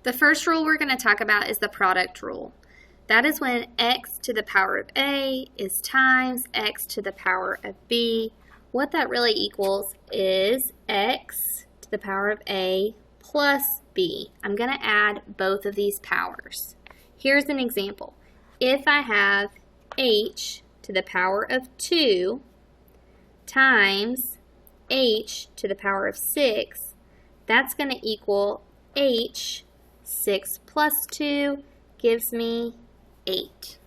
The first rule we're going to talk about is the product rule. That is when x to the power of a is times x to the power of b. What that really equals is x to the power of a plus b. I'm going to add both of these powers. Here's an example. If I have h to the power of 2 times h to the power of 6, that's going to equal h. 6 plus 2 gives me 8.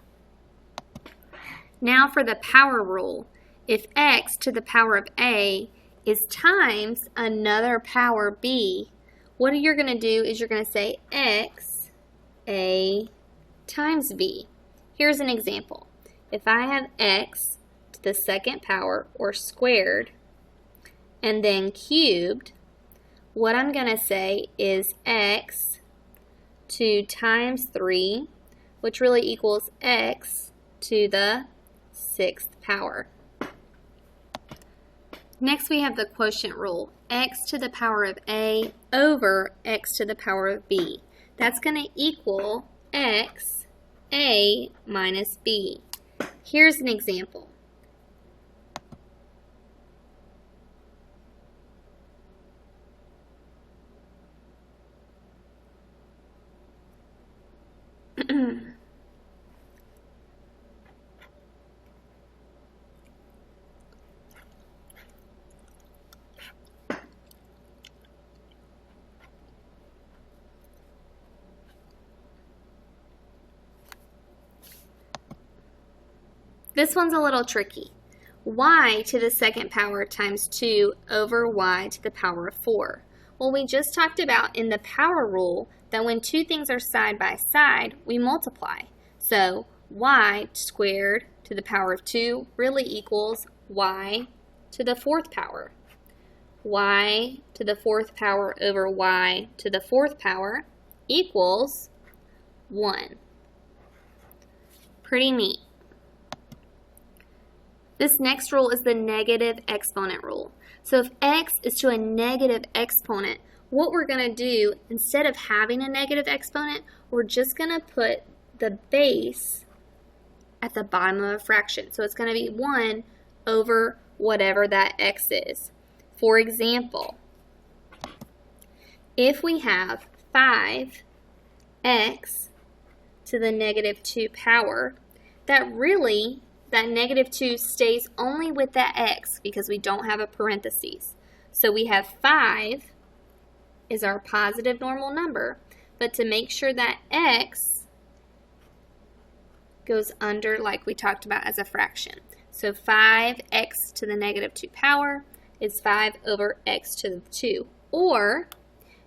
Now for the power rule. If x to the power of a is times another power b, what you're going to do is you're going to say x a times b. Here's an example. If I have x to the second power, or squared, and then cubed, what I'm going to say is x 2 times 3, which really equals x to the 6th power. Next we have the quotient rule, x to the power of a over x to the power of b. That's going to equal x a minus b. Here's an example. This one's a little tricky. Y to the second power times 2 over y to the power of 4. Well, we just talked about in the power rule that when two things are side by side, we multiply. So y squared to the power of 2 really equals y to the 4th power. Y to the 4th power over y to the 4th power equals 1. Pretty neat. This next rule is the negative exponent rule. So if x is to a negative exponent, what we're going to do, instead of having a negative exponent, we're just going to put the base at the bottom of a fraction. So it's going to be 1 over whatever that x is. For example, if we have 5x to the negative 2 power, that negative 2 stays only with that x because we don't have a parentheses. So we have 5 is our positive normal number, but to make sure that x goes under, like we talked about, as a fraction. So 5x to the negative 2 power is 5 over x to the 2. Or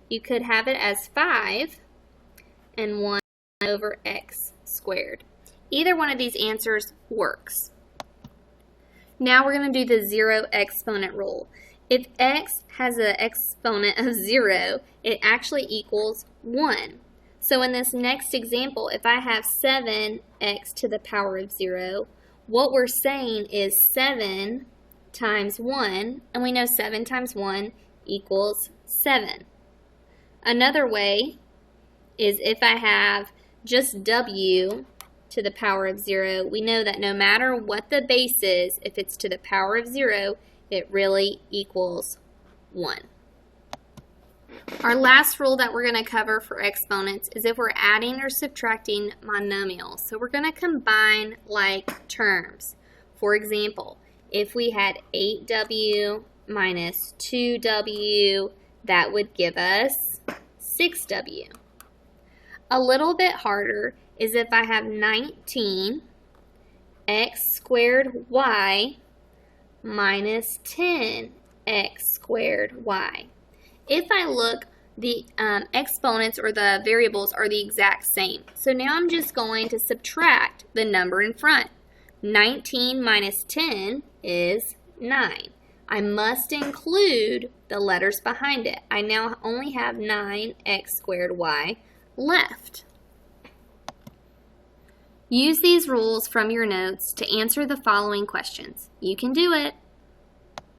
you could have it as 5 and 1 over x squared. Either one of these answers works. Now we're going to do the zero exponent rule. If x has an exponent of 0, it actually equals 1. So in this next example, if I have 7x to the power of 0, what we're saying is 7 times 1, and we know 7 times 1 equals 7. Another way is if I have just w to the power of 0, we know that no matter what the base is, if it's to the power of 0, it really equals 1. Our last rule that we're going to cover for exponents is if we're adding or subtracting monomials. So we're going to combine like terms. For example, if we had 8w minus 2w, that would give us 6w. A little bit harder is if I have 19 x squared y minus 10 x squared y. If I look, the exponents or the variables are the exact same. So now I'm just going to subtract the number in front. 19 minus 10 is 9. I must include the letters behind it. I now only have 9x squared y left. Use these rules from your notes to answer the following questions. You can do it.